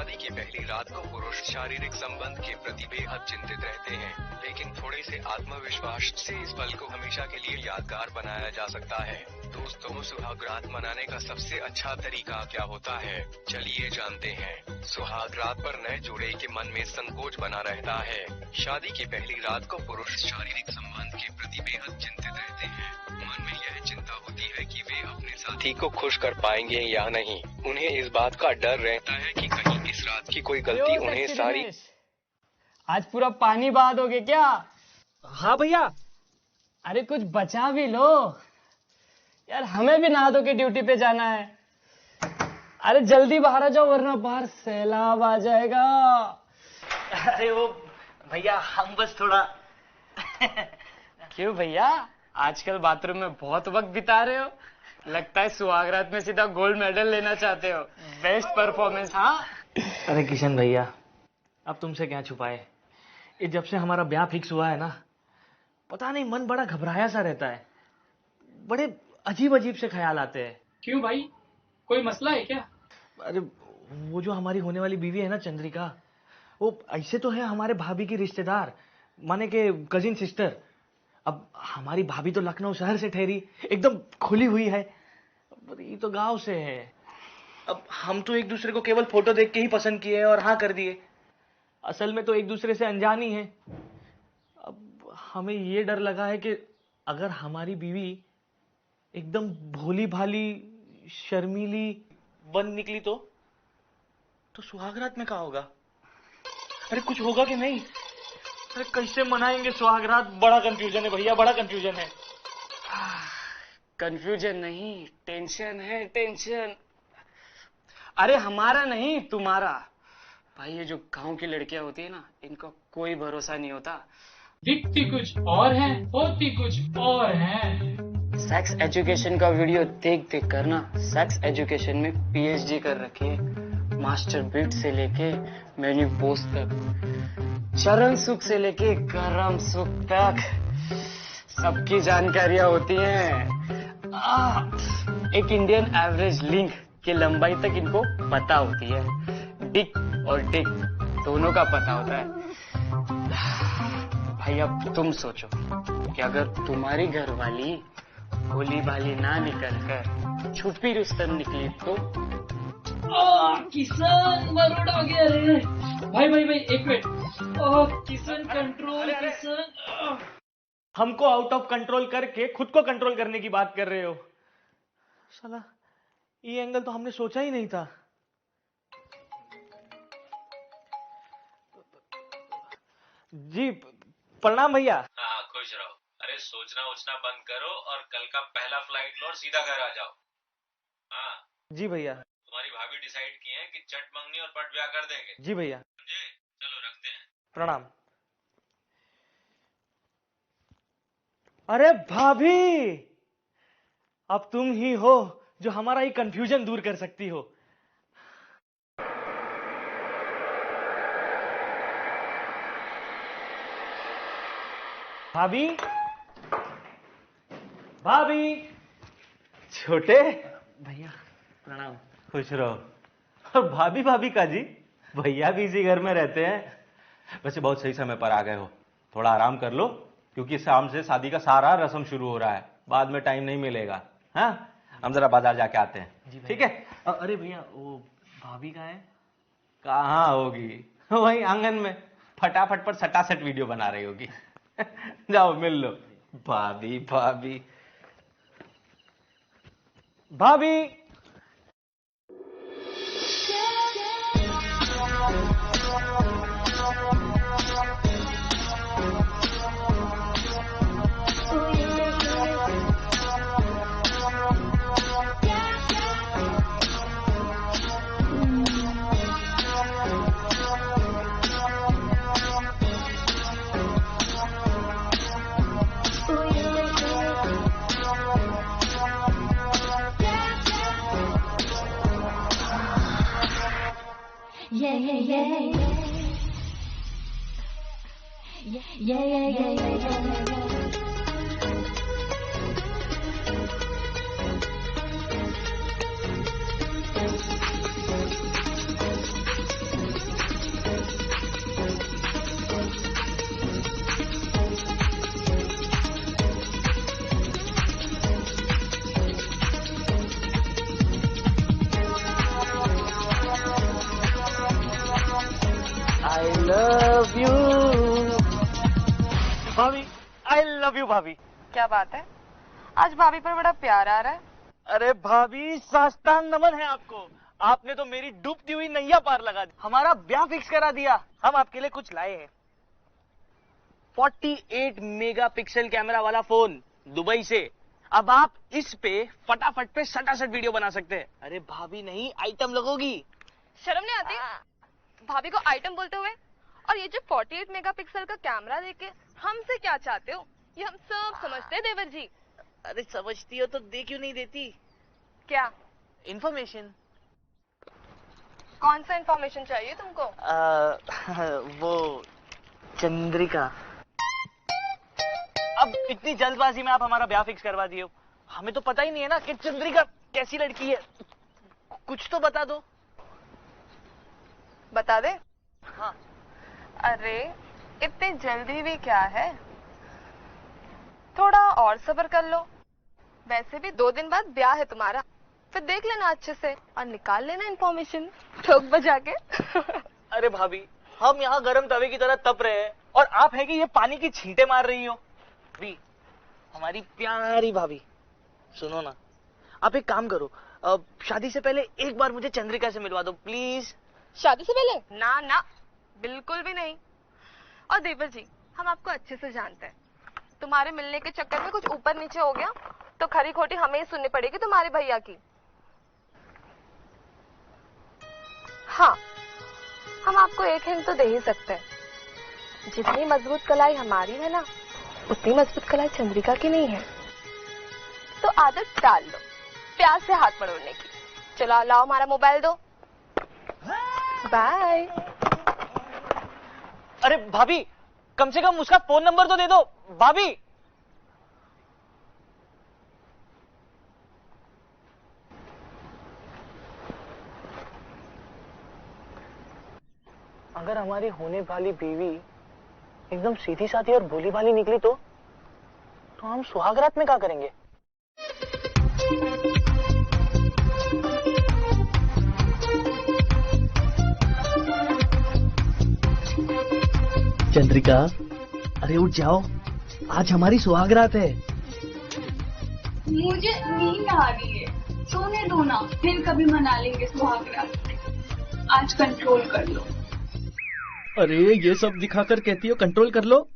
शादी की पहली रात को पुरुष शारीरिक संबंध के प्रति बेहद चिंतित रहते हैं, लेकिन थोड़े से आत्मविश्वास से इस पल को हमेशा के लिए यादगार बनाया जा सकता है। दोस्तों, सुहाग रात मनाने का सबसे अच्छा तरीका क्या होता है, चलिए जानते हैं। सुहाग रात पर नए जोड़े के मन में संकोच बना रहता है। शादी की पहली रात को पुरुष शारीरिक संबंध के प्रति बेहद चिंतित रहते हैं। मन में यह चिंता होती है कि वे अपने साथी को खुश कर पाएंगे या नहीं। उन्हें इस बात का डर रहता है कि कहीं इस रात की कोई गलती उन्हें सारी। आज पूरा पानी बहा दोगे क्या? हाँ भैया। अरे कुछ बचा भी लो यार, हमें भी नहा धो के ड्यूटी पे जाना है। अरे जल्दी बाहर आ जाओ वरना बाहर सैलाब आ जाएगा। अरे वो भैया हम बस थोड़ा क्यों भैया, आजकल बाथरूम में बहुत वक्त बिता रहे हो। लगता है सुहागरात में सीधा गोल्ड मेडल लेना चाहते हो। Best performance. हाँ अरे किशन भैया, अब तुमसे क्या छुपाए, ये जब से हमारा ब्याह फिक्स हुआ है ना, पता नहीं मन बड़ा घबराया सा रहता है। बड़े अजीब अजीब से ख्याल आते हैं। क्यों भाई, कोई मसला है क्या? अरे वो जो हमारी होने वाली बीवी है ना चंद्रिका, वो ऐसे तो है हमारे भाभी की रिश्तेदार, माने के कजिन सिस्टर। अब हमारी भाभी तो लखनऊ शहर से ठहरी, एकदम खुली हुई है, ये तो गांव से है। अब हम तो एक दूसरे को केवल फोटो देख के ही पसंद किए और हाँ कर दिए, असल में तो एक दूसरे से अनजान ही है। अब हमें ये डर लगा है कि अगर हमारी बीवी एकदम भोली भाली शर्मीली बन निकली तो सुहागरात में क्या होगा? अरे कुछ होगा कि नहीं? अरे कैसे मनाएंगे सुहागरात? बड़ा कंफ्यूजन है भैया, बड़ा कंफ्यूजन है। कंफ्यूजन नहीं, टेंशन है, टेंशन। अरे हमारा नहीं, तुम्हारा। भाई ये जो गांव की लड़कियां होती है ना, इनका कोई भरोसा नहीं होता। दिखती कुछ और है, होती कुछ और है। सेक्स एजुकेशन का वीडियो देख देख कर ना, सेक्स एजुकेशन में पीएचडी कर रखी है। मास्टर बिट से लेके मेन्यूपोज तक, चरण सुख से लेके गरम सुख तक सबकी जानकारियां होती हैं। एक इंडियन एवरेज लिंक की लंबाई तक इनको पता होती है। डिक और डिक दोनों का पता होता है। भाई अब तुम सोचो कि अगर तुम्हारी घरवाली भोली भाली ना निकल कर छुपी रुस्तम निकली तो? किसान मरोड़ हो गया रे। भाई भाई भाई एक मिनट। किसान कंट्रोल, किसान। हमको आउट ऑफ कंट्रोल करके खुद को कंट्रोल करने की बात कर रहे हो। साला ये एंगल तो हमने सोचा ही नहीं था। जी प्रणाम भैया। हाँ खुश रहो। अरे सोचना उचना बंद करो और कल का पहला फ्लाइट लो और सीधा घर आ जाओ। हाँ जी भैया। तुम्हारी भाभी डिसाइड की है कि चट मंगनी और पट ब्याह कर देंगे। जी भैया। समझे? चलो रखते हैं। प्रणाम। अरे भाभी, अब तुम ही हो जो हमारा ये कंफ्यूजन दूर कर सकती हो। भाभी, भाभी। छोटे भैया प्रणाम। खुश रहो। और भाभी भाभी का जी, भैया भी इसी घर में रहते हैं। वैसे बहुत सही समय पर आ गए हो, थोड़ा आराम कर लो क्योंकि शाम से शादी का सारा रस्म शुरू हो रहा है, बाद में टाइम नहीं मिलेगा। हाँ हम जरा बाजार जाके आते हैं, ठीक है? अरे भैया वो भाभी कहाँ है? कहाँ होगी, वही आंगन में फटाफट पर सटासट वीडियो बना रही होगी। जाओ मिल लो। भाभी भाभी भाभी। Yeah, yeah, yeah, yeah, yeah, yeah, yeah, yeah. I love you भाभी, आई लव यू भाभी। क्या बात है, आज भाभी पर बड़ा प्यार आ रहा है। अरे भाभी, साष्टांग नमन है आपको। आपने तो मेरी डूबती हुई नैया पार लगा दी, हमारा ब्याह फिक्स करा दिया। हम आपके लिए कुछ लाए हैं, 48 मेगापिक्सल कैमरा वाला फोन दुबई से। अब आप इस पे फटाफट पे सटासट वीडियो बना सकते हैं। अरे भाभी नहीं, आइटम लगोगी। शर्म नहीं आती भाभी को आइटम बोलते हुए? और ये जो 48 मेगापिक्सल का कैमरा देके हमसे क्या चाहते हो, ये हम सब समझते हैं देवर जी। अरे समझती हो तो दे क्यों नहीं देती? क्या इंफॉर्मेशन? कौन सा इंफॉर्मेशन चाहिए तुमको? वो चंद्रिका। अब इतनी जल्दबाजी में आप हमारा ब्याह फिक्स करवा दिए हो, हमें तो पता ही नहीं है ना कि चंद्रिका कैसी लड़की है। कुछ तो बता दो। बता दे? हाँ। अरे इतनी जल्दी भी क्या है, थोड़ा और सब्र कर लो। वैसे भी 2 दिन बाद ब्याह है तुम्हारा, फिर देख लेना अच्छे से और निकाल लेना इंफॉर्मेशन ठोक बजा के। अरे भाभी, हम यहाँ गरम तवे की तरह तप रहे हैं और आप है कि ये पानी की छींटे मार रही हो। भी हमारी प्यारी भाभी, सुनो ना, आप एक काम करो, शादी से पहले एक बार मुझे चंद्रिका से मिलवा दो प्लीज। शादी से पहले? ना ना, बिल्कुल भी नहीं। और देवर जी, हम आपको अच्छे से जानते हैं, तुम्हारे मिलने के चक्कर में कुछ ऊपर नीचे हो गया तो खरी खोटी हमें ही सुननी पड़ेगी तुम्हारे भैया की। हाँ, हम आपको एक हिंट तो दे ही सकते हैं, जितनी मजबूत कलाई हमारी है ना, उतनी मजबूत कलाई चंद्रिका की नहीं है। तो आदत डाल लो प्यार से हाथ मरोड़ने की। चलो लाओ हमारा मोबाइल दो। बाय। अरे भाभी, कम से कम उसका फोन नंबर तो दे दो भाभी। अगर हमारी होने वाली बीवी एकदम सीधी साधी और भोली भाली निकली तो हम सुहागरात में क्या करेंगे? चंद्रिका, अरे उठ जाओ, आज हमारी सुहागरात है। मुझे नींद आ रही है, सोने दो ना, फिर कभी मना लेंगे सुहागरात। आज कंट्रोल कर लो। अरे ये सब दिखाकर कहती हो कंट्रोल कर लो,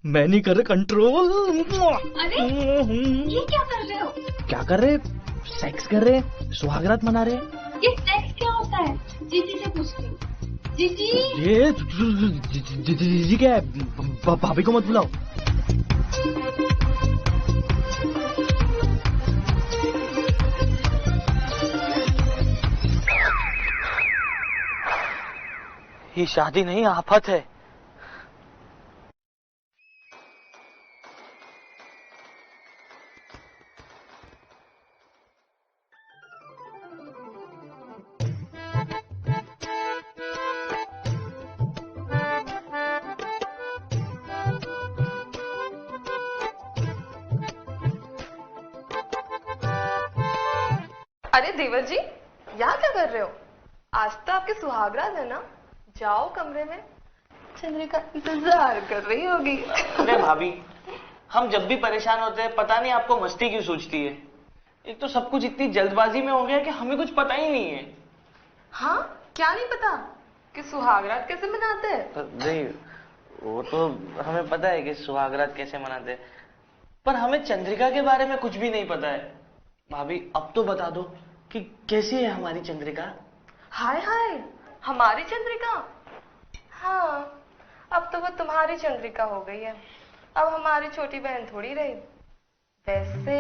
मैं नहीं कर रहा कंट्रोल। अरे ये क्या कर रहे हो? क्या कर रहे? सेक्स कर रहे, सुहागरात मना रहे। ये सेक्स क्या होता है? जीजी से पूछती हूँ। जीजी, ये जीजी क्या है? भाभी को मत बुलाओ। ये शादी नहीं, आफत है। अरे देवर जी, यहाँ क्या कर रहे हो? आज तो आपके सुहागरात है ना, जाओ कमरे में, चंद्रिका इंतजार कर रही होगी। अरे भाभी, हम जब भी परेशान होते हैं पता नहीं आपको मस्ती क्यों सूझती है। एक तो सब कुछ इतनी जल्दबाजी में हो गया कि हमें कुछ पता ही नहीं है। हाँ, क्या नहीं पता कि सुहागरात कैसे मनाते हैं? नहीं, वो तो हमें पता है कि सुहागरात कैसे मनाते हैं, पर हमें चंद्रिका के बारे में कुछ भी नहीं पता है। भाभी अब तो बता दो कि कैसी है हमारी चंद्रिका? हाय हाय, हमारी चंद्रिका? हाँ, अब तो वो तुम्हारी चंद्रिका हो गई है, अब हमारी छोटी बहन थोड़ी रही। वैसे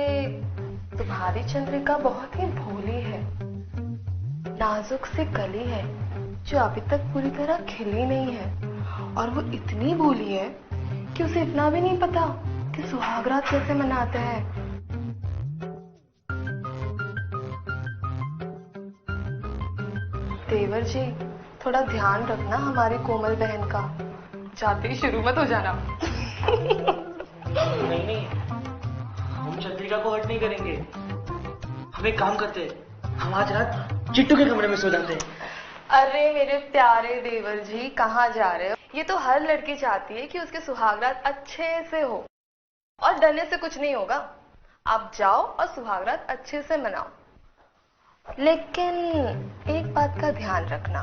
तुम्हारी चंद्रिका बहुत ही भोली है, नाजुक सी कली है जो अभी तक पूरी तरह खिली नहीं है, और वो इतनी भोली है कि उसे इतना भी नहीं पता कि सुहागरात कैसे मनाते हैं। देवर जी, थोड़ा ध्यान रखना हमारी कोमल बहन का, जाते ही शुरू मत हो जाना। नहीं, हम चंद्रिका को हर्ट नहीं करेंगे। हम एक काम करते हैं, हम आज रात चिट्टू के कमरे में सो जाते हैं। अरे मेरे प्यारे देवर जी, कहाँ जा रहे हो? ये तो हर लड़की चाहती है कि उसके सुहागरात अच्छे से हो, और डरने से कुछ नहीं होगा। आप जाओ और सुहागरात अच्छे से मनाओ, लेकिन एक बात का ध्यान रखना,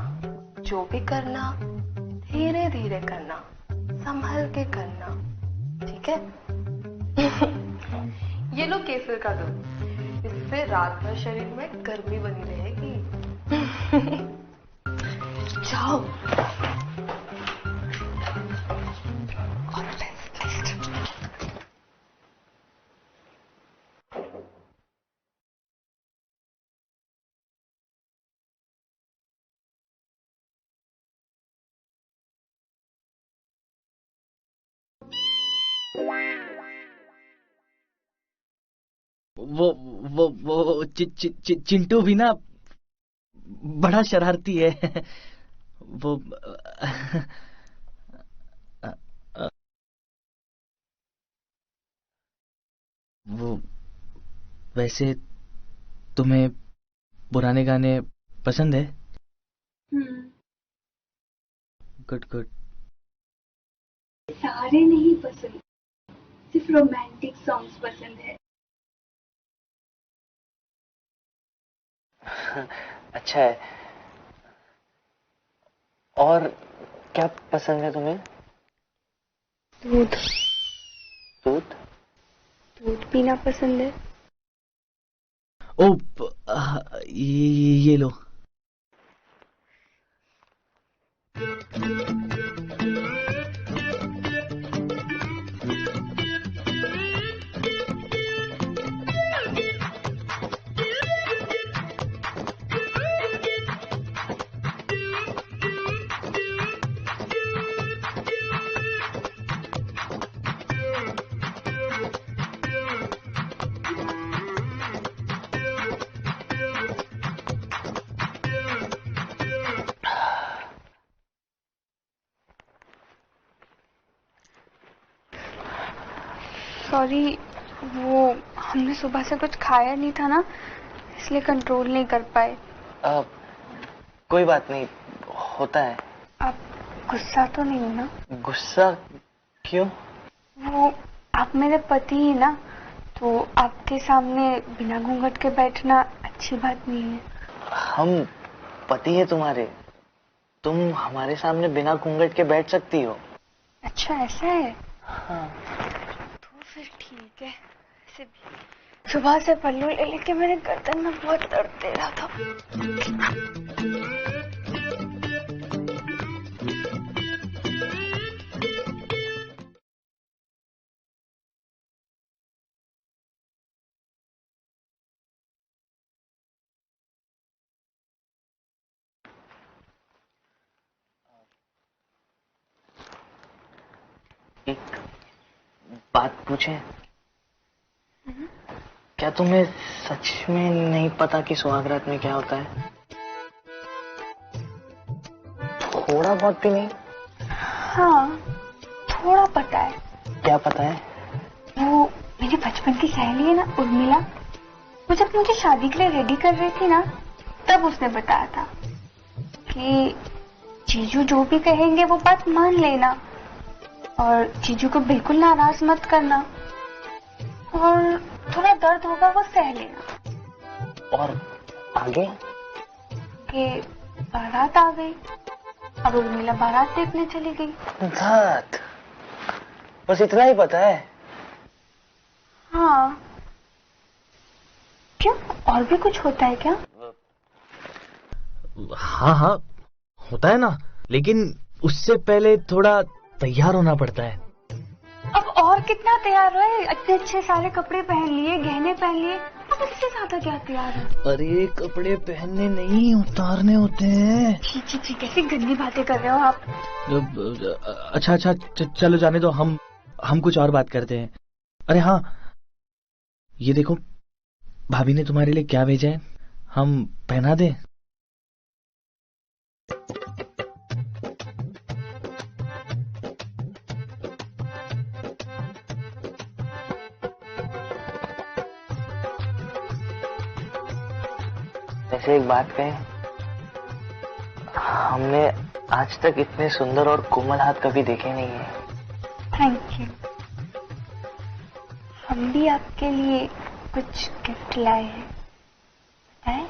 जो भी करना धीरे धीरे करना, संभल के करना, ठीक है? ये लो केसर का दूध, इससे रात भर शरीर में गर्मी बनी रहेगी। जाओ। वो चिंटू भी ना बड़ा शरारती है। वो वो वैसे तुम्हें पुराने गाने पसंद है? Good good. सारे नहीं पसंद, सिर्फ रोमांटिक सॉन्ग्स पसंद है। अच्छा है। और क्या पसंद है तुम्हें? दूध। दूध? दूध पीना पसंद है। ओ ये लो। सॉरी, वो हमने सुबह से कुछ खाया नहीं था ना, इसलिए कंट्रोल नहीं कर पाए। कोई बात नहीं, होता है। आप गुस्सा तो नहीं हो ना? गुस्सा क्यों? वो आप मेरे पति ही ना, तो आपके सामने बिना घूंघट के बैठना अच्छी बात नहीं है। हम पति हैं तुम्हारे, तुम हमारे सामने बिना घूंघट के बैठ सकती हो। अच्छा ऐसा है? हाँ। तो फिर ठीक है। सुबह से पल्लू ले लेके मेरे गर्दन में बहुत दर्द दे रहा था। एक बात पूछे? क्या तुम्हें सच में नहीं पता कि सुहागरात में क्या होता है? थोड़ा बहुत भी नहीं? हाँ, थोड़ा पता है। क्या पता है? वो मेरी बचपन की सहेली है ना, उर्मिला, वो जब मुझे शादी के लिए रेडी कर रही थी ना, तब उसने बताया था कि जीजू जो भी कहेंगे वो बात मान लेना, और जीजू को बिल्कुल नाराज मत करना, और थोड़ा दर्द होगा वो सह लेना। और आगे? कि बारात आ गई, अब उर्मिला बारात देखने चली गई। बात बस इतना ही पता है? हाँ। क्यों, और भी कुछ होता है क्या? हाँ हाँ होता है ना, लेकिन उससे पहले थोड़ा तैयार होना पड़ता है। अब और कितना तैयार रहे, अच्छे अच्छे सारे कपड़े पहन लिए, गहने पहन लिए, अब इससे ज्यादा क्या तैयार है? अरे कपड़े पहनने नहीं, उतारने होते हैं। छी छी छी, कैसी गंदी बातें कर रहे हो आप। अच्छा अच्छा चलो जाने दो, हम कुछ और बात करते हैं। अरे हाँ, ये देखो भाभी ने तुम्हारे लिए क्या भेजा है, हम पहना दें? वैसे एक बात कहें, हमने आज तक इतने सुंदर और कोमल हाथ कभी देखे नहीं है। Thank you. हम भी आपके लिए कुछ गिफ्ट लाए हैं। बताएं?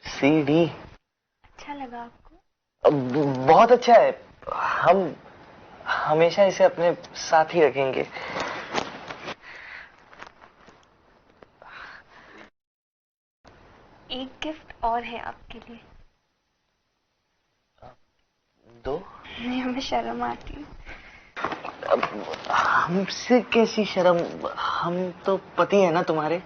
सीडी। अच्छा लगा आपको? बहुत अच्छा है। हम हमेशा इसे अपने साथ ही रखेंगे। एक गिफ्ट और है आपके लिए। दो? नहीं, हमें शर्म आती है। हमसे कैसी शर्म? हम तो पति है ना तुम्हारे।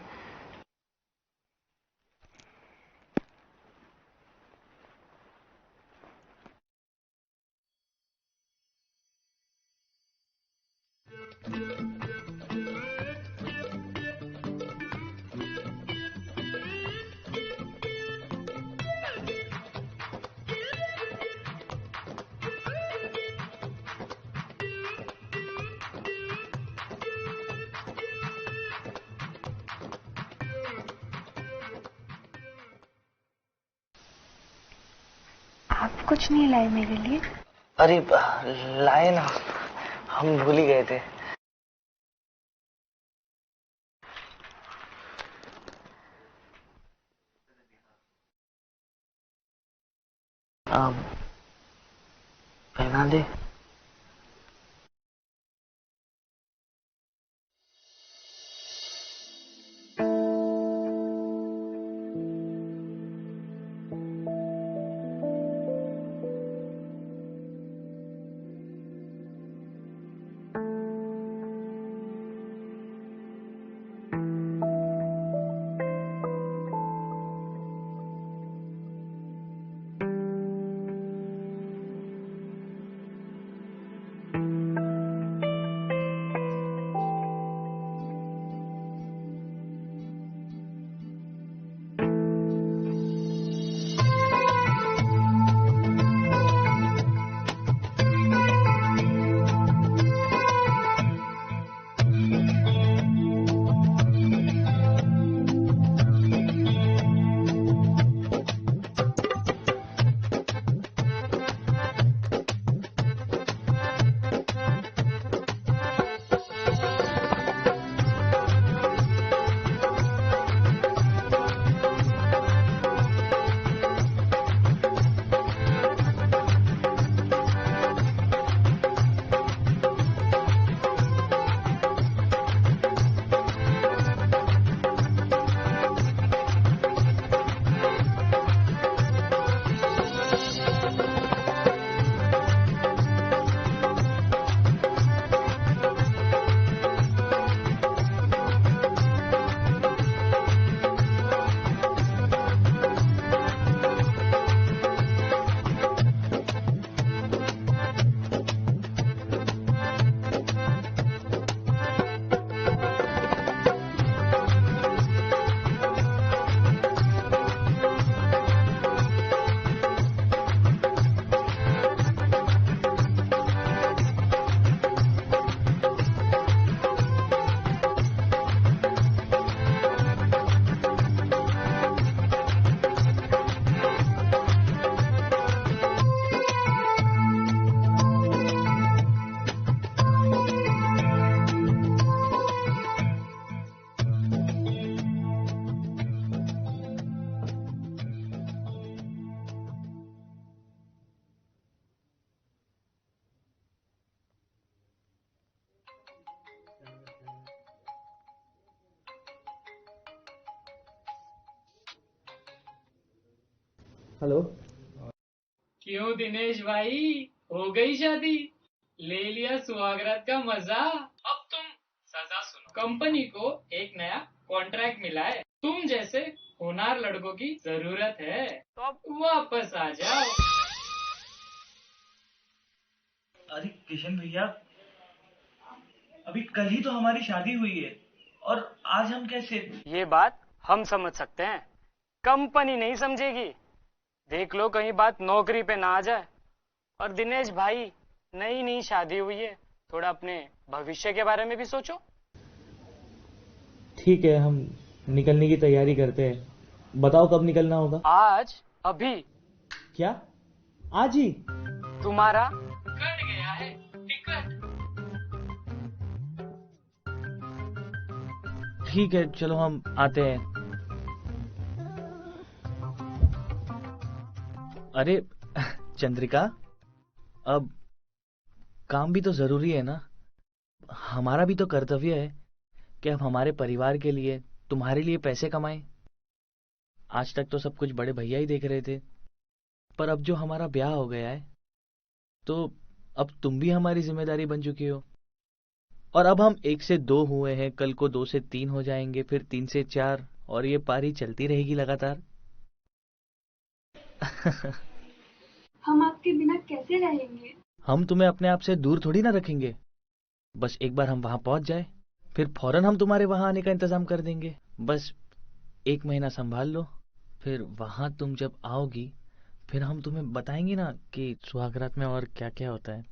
आप कुछ नहीं लाए मेरे लिए? अरे लाए ना, हम भूल ही गए थे। पहना दे। हेलो। क्यों दिनेश भाई, हो गई शादी? ले लिया सुहागरात का मजा? अब तुम सजा सुनो। कंपनी को एक नया कॉन्ट्रैक्ट मिला है, तुम जैसे होनहार लड़कों की जरूरत है, तो अब वापस आ जाओ। अरे किशन भैया, अभी कल ही तो हमारी शादी हुई है और आज हम कैसे? ये बात हम समझ सकते हैं, कंपनी नहीं समझेगी। देख लो कहीं बात नौकरी पे ना आ जाए। और दिनेश भाई, नई नई शादी हुई है, थोड़ा अपने भविष्य के बारे में भी सोचो। ठीक है, हम निकलने की तैयारी करते हैं। बताओ कब निकलना होगा? आज, अभी। क्या? आज ही? तुम्हारा कट गया है टिकट। ठीक है, चलो हम आते हैं। अरे चंद्रिका, अब काम भी तो जरूरी है ना। हमारा भी तो कर्तव्य है कि हम हमारे परिवार के लिए, तुम्हारे लिए पैसे कमाएं। आज तक तो सब कुछ बड़े भैया ही देख रहे थे, पर अब जो हमारा ब्याह हो गया है तो अब तुम भी हमारी जिम्मेदारी बन चुकी हो। और अब हम 1 से 2 हुए हैं, कल को 2 से 3 हो जाएंगे, फिर 3 से 4, और ये पारी चलती रहेगी लगातार। हम आपके बिना कैसे रहेंगे? हम तुम्हें अपने आप से दूर थोड़ी ना रखेंगे। बस एक बार हम वहां पहुंच जाए, फिर फौरन हम तुम्हारे वहां आने का इंतजाम कर देंगे। बस 1 महीना संभाल लो, फिर वहां तुम जब आओगी, फिर हम तुम्हें बताएंगे ना कि सुहागरात में और क्या क्या होता है।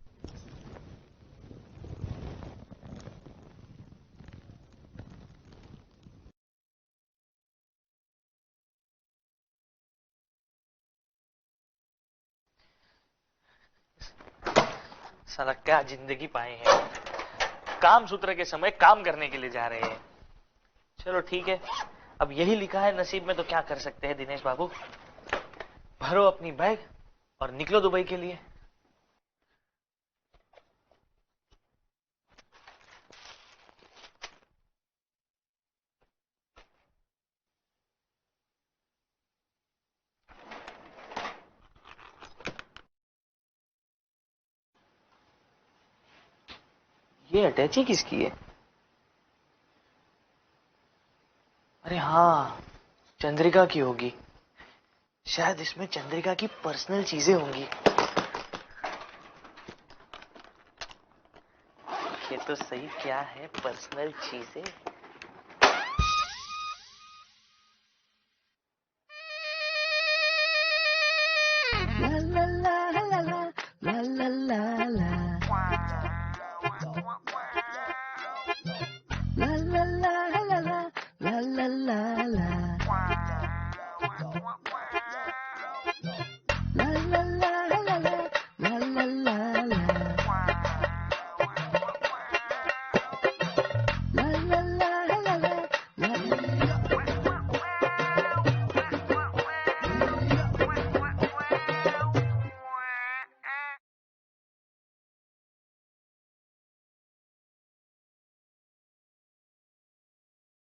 साला क्या जिंदगी पाए हैं, काम सूत्र के समय काम करने के लिए जा रहे हैं। चलो ठीक है, अब यही लिखा है नसीब में, तो क्या कर सकते हैं दिनेश बाबू। भरो अपनी बैग और निकलो दुबई के लिए। ये अटैची किसकी है? अरे हाँ, चंद्रिका की होगी। शायद इसमें चंद्रिका की पर्सनल चीजें होंगी। ये तो सही, क्या है पर्सनल चीजें? La la la la la la la la la. La la la la la la la la la.